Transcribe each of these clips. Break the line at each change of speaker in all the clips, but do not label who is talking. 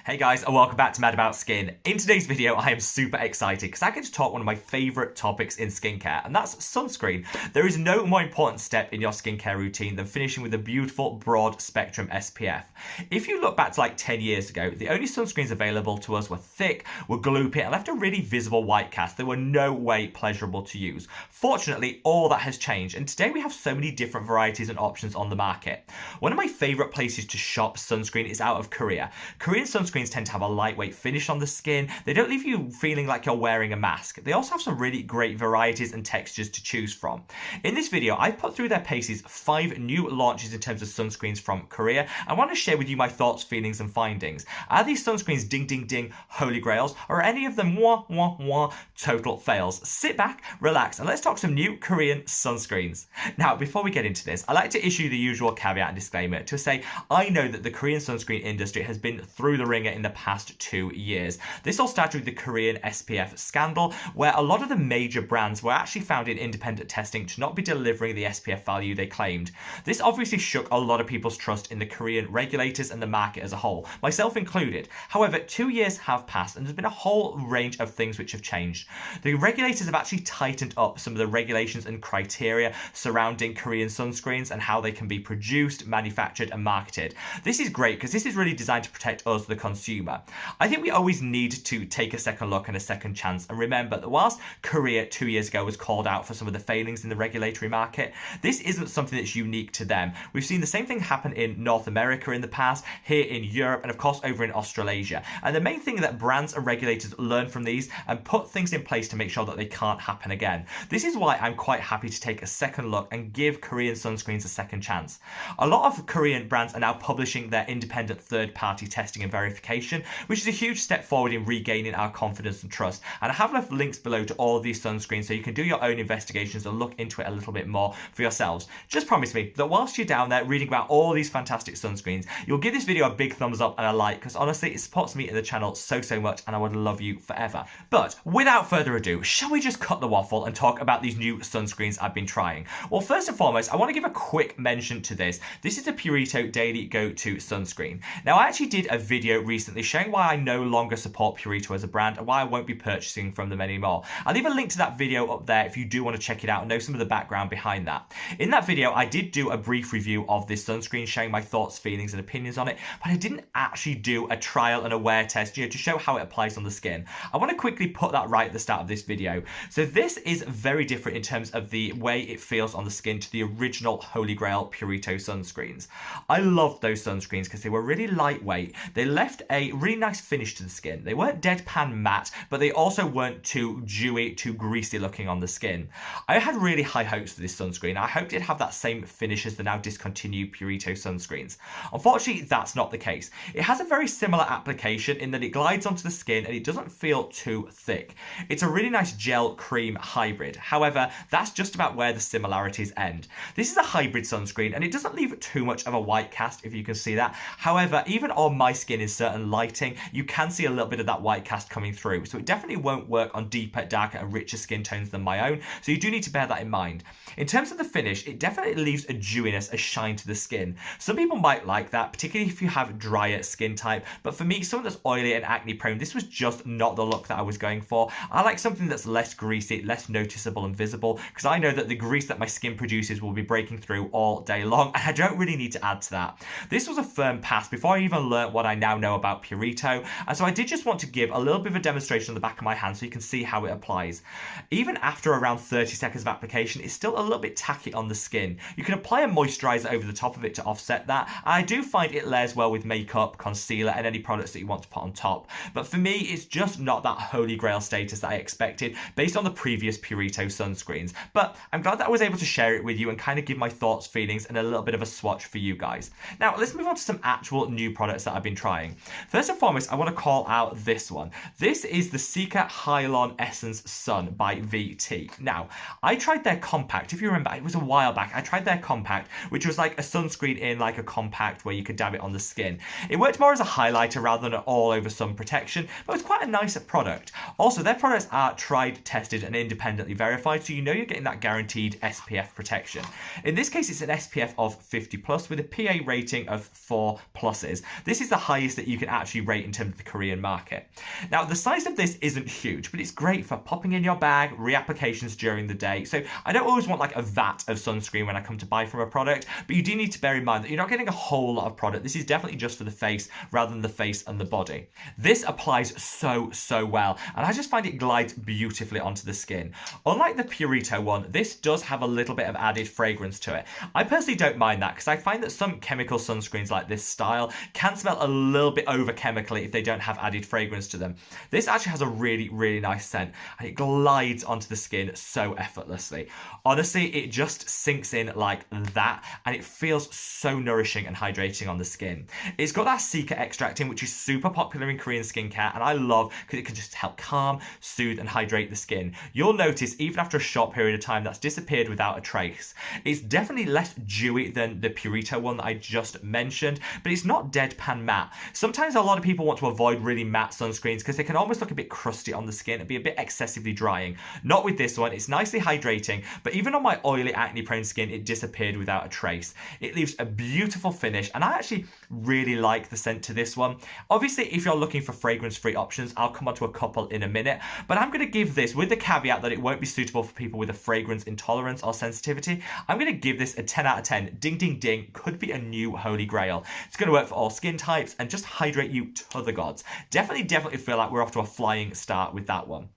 Hey guys, and welcome back to Mad About Skin. In today's video, I am super excited because I get to talk one of my favourite topics in skincare, and that's sunscreen. There is no more important step in your skincare routine than finishing with a beautiful, broad spectrum SPF. If you look back to like 10 years ago, the only sunscreens available to us were thick, were gloopy, and left a really visible white cast. They were no way pleasurable to use. Fortunately, all that has changed, and today we have so many different varieties and options on the market. One of my favourite places to shop sunscreen is out of Korea. Korean Sunscreens tend to have a lightweight finish on the skin. They don't leave you feeling like you're wearing a mask. They also have some really great varieties and textures to choose from. In this video, I've put through their paces 5 new launches in terms of sunscreens from Korea. I want to share with you my thoughts, feelings, and findings. Are these sunscreens ding ding ding holy grails, or are any of them wah wah wah total fails? Sit back, relax, and let's talk some new Korean sunscreens. Now, before we get into this, I like to issue the usual caveat and disclaimer to say I know that the Korean sunscreen industry has been through the ringer in the past 2 years. This all started with the Korean SPF scandal, where a lot of the major brands were actually found in independent testing to not be delivering the SPF value they claimed. This obviously shook a lot of people's trust in the Korean regulators and the market as a whole, myself included. However, 2 years have passed and there's been a whole range of things which have changed. The regulators have actually tightened up some of the regulations and criteria surrounding Korean sunscreens and how they can be produced, manufactured, and marketed. This is great because this is really designed to protect us, the consumer. I think we always need to take a second look and a second chance and remember that whilst Korea 2 years ago was called out for some of the failings in the regulatory market, this isn't something that's unique to them. We've seen the same thing happen in North America in the past, here in Europe, and of course over in Australasia. And the main thing that brands and regulators learn from these and put things in place to make sure that they can't happen again. This is why I'm quite happy to take a second look and give Korean sunscreens a second chance. A lot of Korean brands are now publishing their independent third-party testing and verification, which is a huge step forward in regaining our confidence and trust. And I have left links below to all of these sunscreens so you can do your own investigations and look into it a little bit more for yourselves. Just promise me that whilst you're down there reading about all these fantastic sunscreens, you'll give this video a big thumbs up and a like, because honestly it supports me and the channel so much and I would love you forever. But without further ado, shall we just cut the waffle and talk about these new sunscreens I've been trying? Well, first and foremost, I want to give a quick mention to this. This is the Purito Daily Go-To Sunscreen. Now, I actually did a video recently showing why I no longer support Purito as a brand and why I won't be purchasing from them anymore. I'll leave a link to that video up there if you do want to check it out and know some of the background behind that. In that video, I did do a brief review of this sunscreen, showing my thoughts, feelings, and opinions on it, but I didn't actually do a trial and a wear test, to show how it applies on the skin. I want to quickly put that right at the start of this video. So this is very different in terms of the way it feels on the skin to the original Holy Grail Purito sunscreens. I loved those sunscreens because they were really lightweight. They left a really nice finish to the skin. They weren't deadpan matte, but they also weren't too dewy, too greasy looking on the skin. I had really high hopes for this sunscreen. I hoped it'd have that same finish as the now discontinued Purito sunscreens. Unfortunately, that's not the case. It has a very similar application in that it glides onto the skin and it doesn't feel too thick. It's a really nice gel cream hybrid. However, that's just about where the similarities end. This is a hybrid sunscreen and it doesn't leave too much of a white cast, if you can see that. However, even on my skin in certain lighting, you can see a little bit of that white cast coming through. So it definitely won't work on deeper, darker, and richer skin tones than my own. So you do need to bear that in mind. In terms of the finish, it definitely leaves a dewiness, a shine to the skin. Some people might like that, particularly if you have drier skin type. But for me, someone that's oily and acne prone, this was just not the look that I was going for. I like something that's less greasy, less noticeable and visible, because I know that the grease that my skin produces will be breaking through all day long, and I don't really need to add to that. This was a firm pass before I even learnt what I now know about Purito, and so I did just want to give a little bit of a demonstration on the back of my hand so you can see how it applies. Even after around 30 seconds of application, it's still a little bit tacky on the skin. You can apply a moisturiser over the top of it to offset that, and I do find it layers well with makeup, concealer, and any products that you want to put on top. But for me, it's just not that holy grail status that I expected based on the previous Purito sunscreens. But I'm glad that I was able to share it with you and kind of give my thoughts, feelings, and a little bit of a swatch for you guys. Now, let's move on to some actual new products that I've been trying. First and foremost, I want to call out this one. This is the Cica Hyaluron Essence Sun by VT. Now, I tried their compact. If you remember, it was a while back. I tried their compact, which was like a sunscreen in like a compact where you could dab it on the skin. It worked more as a highlighter rather than an all-over sun protection, but it's quite a nice product. Also, their products are tried, tested, and independently verified, so you know you're getting that guaranteed SPF protection. In this case, it's an SPF of 50+ with a PA rating of 4+. This is the highest that you can actually rate in terms of the Korean market. Now, the size of this isn't huge, but it's great for popping in your bag, reapplications during the day. So I don't always want like a vat of sunscreen when I come to buy from a product, but you do need to bear in mind that you're not getting a whole lot of product. This is definitely just for the face rather than the face and the body. This applies so well, and I just find it glides beautifully onto the skin. Unlike the Purito one, this does have a little bit of added fragrance to it. I personally don't mind that because I find that some chemical sunscreens like this style can smell a little bit over chemically if they don't have added fragrance to them. This actually has a really nice scent, and it glides onto the skin so effortlessly. Honestly, it just sinks in like that, and it feels so nourishing and hydrating on the skin. It's got that cica extract in, which is super popular in Korean skincare, and I love because it can just help calm, soothe, and hydrate the skin. You'll notice even after a short period of time that's disappeared without a trace. It's definitely less dewy than the Purito one that I just mentioned, but it's not deadpan matte. Sometimes a lot of people want to avoid really matte sunscreens because they can almost look a bit crusty on the skin and be a bit excessively drying. Not with this one. It's nicely hydrating, but even on my oily, acne-prone skin, it disappeared without a trace. It leaves a beautiful finish, and I actually really like the scent to this one. Obviously, if you're looking for fragrance-free options, I'll come on to a couple in a minute, but I'm going to give this, with the caveat that it won't be suitable for people with a fragrance intolerance or sensitivity, I'm going to give this a 10 out of 10. Ding, ding, ding. Could be a new holy grail. It's going to work for all skin types and just hydrate you to the gods. Definitely feel like we're off to a flying start with that one.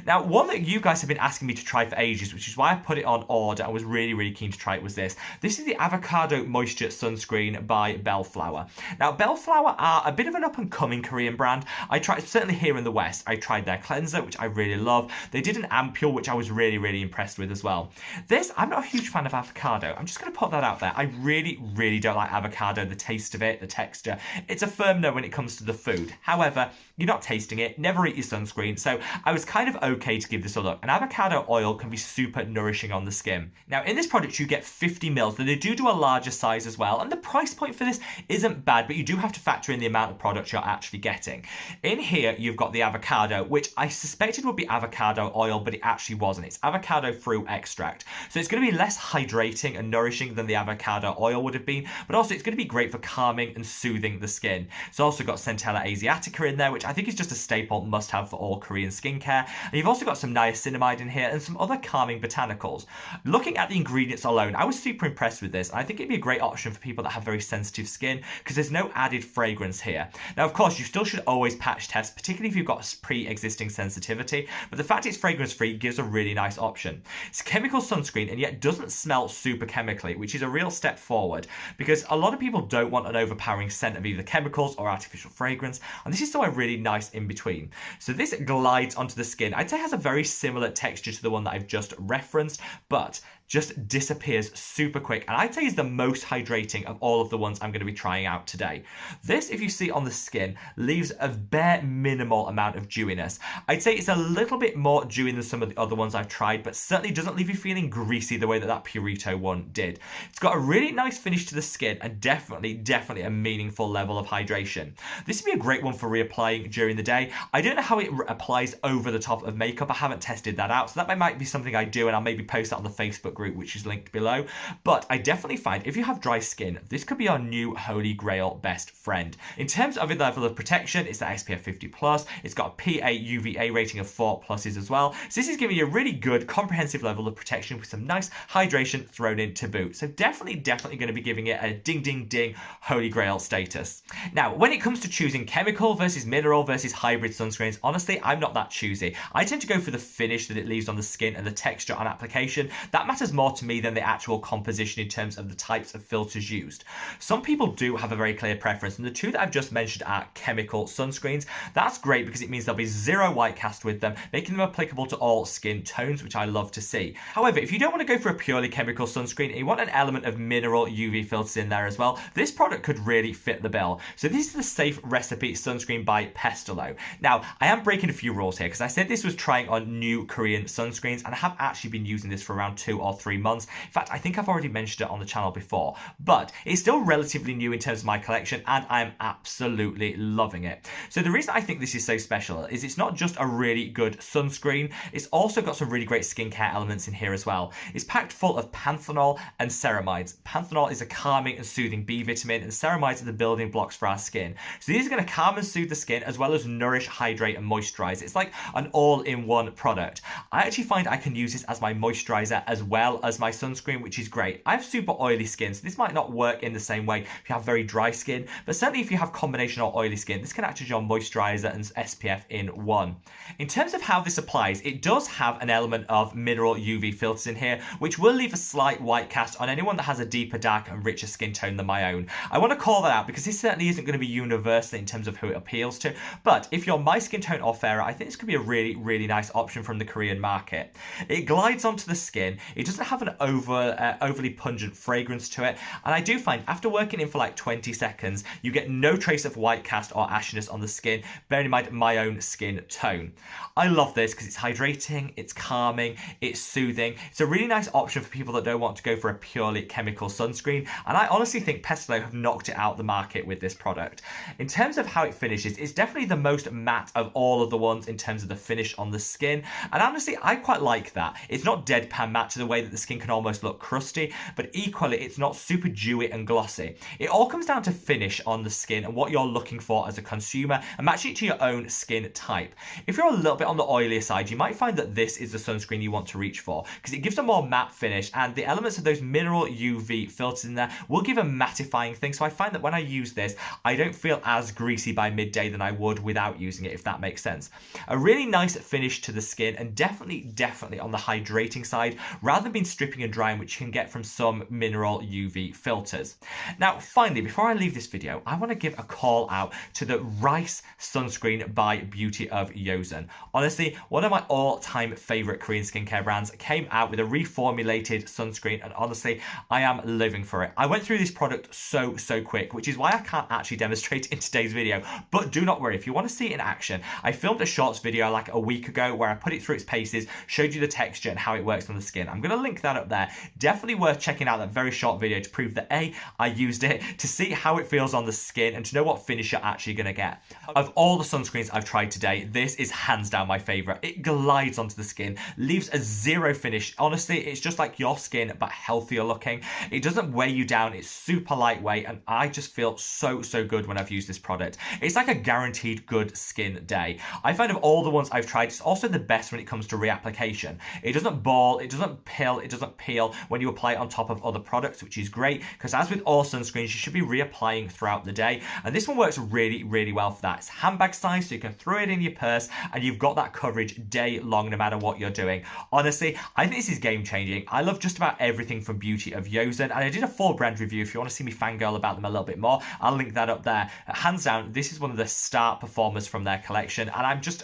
Now, one that you guys have been asking me to try for ages, which is why I put it on order and was really keen to try it, was this. This is the Avocado Moisture Sunscreen by Bellflower. Now, Bellflower are a bit of an up-and-coming Korean brand. I tried, certainly here in the West, I tried their cleanser, which I really love. They did an ampule, which I was really impressed with as well. This, I'm not a huge fan of avocado. I'm just going to put that out there. I really don't like avocado, the taste of it, the texture. It's a firm no when it comes to the food. However, you're not tasting it, never eat your sunscreen, so I was kind of okay to give this a look. And avocado oil can be super nourishing on the skin. Now, in this product, you get 50 mils, so they do a larger size as well, and the price point for this isn't bad, but you do have to factor in the amount of product you're actually getting. In here, you've got the avocado, which I suspected would be avocado oil, but it actually wasn't. It's avocado fruit extract. So it's going to be less hydrating and nourishing than the avocado oil would have been, but also it's going to be great for calming and soothing the skin. It's also got Centella asiatica in there, which I think is just a staple must-have for all Korean skincare. And you've also got some niacinamide in here and some other calming botanicals. Looking at the ingredients alone, I was super impressed with this. And I think it'd be a great option for people that have very sensitive skin because there's no added fragrance here. Now, of course, you still should always patch test, particularly if you've got pre-existing sensitivity, but the fact it's fragrance-free gives a really nice option. It's a chemical sunscreen and yet doesn't smell super chemically, which is a real step forward because a lot of people don't want an overpowering scent of either chemicals or artificial fragrance, and this is so a really nice in between. So this glides onto the skin. I'd say it has a very similar texture to the one that I've just referenced, but just disappears super quick, and I'd say is the most hydrating of all of the ones I'm going to be trying out today. This, if you see on the skin, leaves a bare minimal amount of dewiness. I'd say it's a little bit more dewy than some of the other ones I've tried, but certainly doesn't leave you feeling greasy the way that Purito one did. It's got a really nice finish to the skin and definitely a meaningful level of hydration. This would be a great one for reapplying during the day. I don't know how it applies over the top of makeup. I haven't tested that out, so that might be something I do, and I'll maybe post that on the Facebook group, which is linked below. But I definitely find if you have dry skin, this could be our new holy grail best friend. In terms of the level of protection, it's the SPF 50+. It's got a PA UVA rating of 4 pluses as well. So this is giving you a really good comprehensive level of protection with some nice hydration thrown in to boot. So definitely going to be giving it a ding ding ding holy grail status. Now, when it comes to choosing chemical versus mineral versus hybrid sunscreens, honestly, I'm not that choosy. I tend to go for the finish that it leaves on the skin and the texture on application. That matters more to me than the actual composition in terms of the types of filters used. Some people do have a very clear preference, and the two that I've just mentioned are chemical sunscreens. That's great because it means there'll be zero white cast with them, making them applicable to all skin tones, which I love to see. However, if you don't want to go for a purely chemical sunscreen and you want an element of mineral UV filters in there as well, this product could really fit the bill. So this is the Saferecipe sunscreen by Pestlo. Now, I am breaking a few rules here because I said this was trying on new Korean sunscreens, and I have actually been using this for around 2 or or 3 months. In fact, I think I've already mentioned it on the channel before, but it's still relatively new in terms of my collection, and I'm absolutely loving it. So the reason I think this is so special is it's not just a really good sunscreen, it's also got some really great skincare elements in here as well. It's packed full of panthenol and ceramides. Panthenol is a calming and soothing B vitamin, and ceramides are the building blocks for our skin. So these are going to calm and soothe the skin as well as nourish, hydrate and moisturize. It's like an all-in-one product. I actually find I can use this as my moisturizer as well as my sunscreen, which is great. I have super oily skin, so this might not work in the same way if you have very dry skin, but certainly if you have combination or oily skin, this can act as your moisturizer and SPF in one. In terms of how this applies, it does have an element of mineral UV filters in here, which will leave a slight white cast on anyone that has a deeper, dark and richer skin tone than my own. I want to call that out because this certainly isn't going to be universal in terms of who it appeals to, but if you're my skin tone or fairer, I think this could be a really, really nice option from the Korean market. It glides onto the skin, it doesn't have an overly pungent fragrance to it, and I do find after working in for like 20 seconds, you get no trace of white cast or ashiness on the skin, bearing in mind my own skin tone. I love this because it's hydrating, it's calming, it's soothing. It's a really nice option for people that don't want to go for a purely chemical sunscreen, and I honestly think Pestlo have knocked it out the market with this product. In terms of how it finishes, it's definitely the most matte of all of the ones in terms of the finish on the skin, and honestly I quite like that. It's not deadpan matte to the way that the skin can almost look crusty, but equally it's not super dewy and glossy. It all comes down to finish on the skin and what you're looking for as a consumer, and match it to your own skin type. If you're a little bit on the oilier side, you might find that this is the sunscreen you want to reach for because it gives a more matte finish, and the elements of those mineral UV filters in there will give a mattifying thing. So I find that when I use this, I don't feel as greasy by midday than I would without using it, if that makes sense. A really nice finish to the skin, and definitely on the hydrating side rather than being stripping and drying, which you can get from some mineral UV filters. Now finally, before I leave this video, I want to give a call out to the Rice Sunscreen by Beauty of Joseon. Honestly, one of my all-time favorite Korean skincare brands came out with a reformulated sunscreen, and honestly I am living for it. I went through this product so quick, which is why I can't actually demonstrate in today's video, but do not worry, if you want to see it in action, I filmed a shorts video like a week ago where I put it through its paces, showed you the texture and how it works on the skin. I'm going to link that up there. Definitely worth checking out that very short video to prove that A, I used it, to see how it feels on the skin and to know what finish you're actually going to get. Of all the sunscreens I've tried today, this is hands down my favorite. It glides onto the skin, leaves a zero finish. Honestly, it's just like your skin but healthier looking. It doesn't weigh you down, it's super lightweight, and I just feel so good when I've used this product. It's like a guaranteed good skin day. I find of all the ones I've tried, it's also the best when it comes to reapplication. It doesn't ball, it doesn't pill, it doesn't peel when you apply it on top of other products, which is great because as with all sunscreens, you should be reapplying throughout the day, and this one works really well for that. It's handbag size, so you can throw it in your purse and you've got that coverage day long no matter what you're doing. Honestly, I think this is game changing. I love just about everything from Beauty of Joseon, and I did a full brand review. If you want to see me fangirl about them a little bit more, I'll link that up there. Hands down, this is one of the star performers from their collection, and I'm just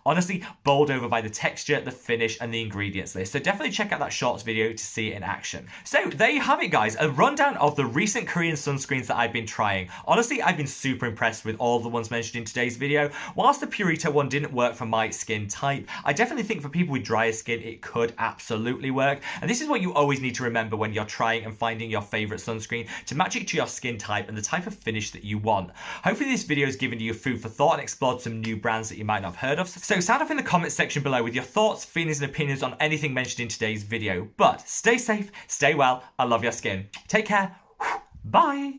honestly bowled over by the texture, the finish and the ingredients list. So definitely check out that shorts video to see it in action. So there you have it guys, a rundown of the recent Korean sunscreens that I've been trying. Honestly, I've been super impressed with all the ones mentioned in today's video. Whilst the Purito one didn't work for my skin type, I definitely think for people with drier skin it could absolutely work, and this is what you always need to remember when you're trying and finding your favorite sunscreen, to match it to your skin type and the type of finish that you want. Hopefully this video has given you food for thought and explored some new brands that you might not have heard of. So sound off in the comments section below with your thoughts, feelings and opinions on anything mentioned in today's video. But stay safe, stay well, I love your skin. Take care, bye!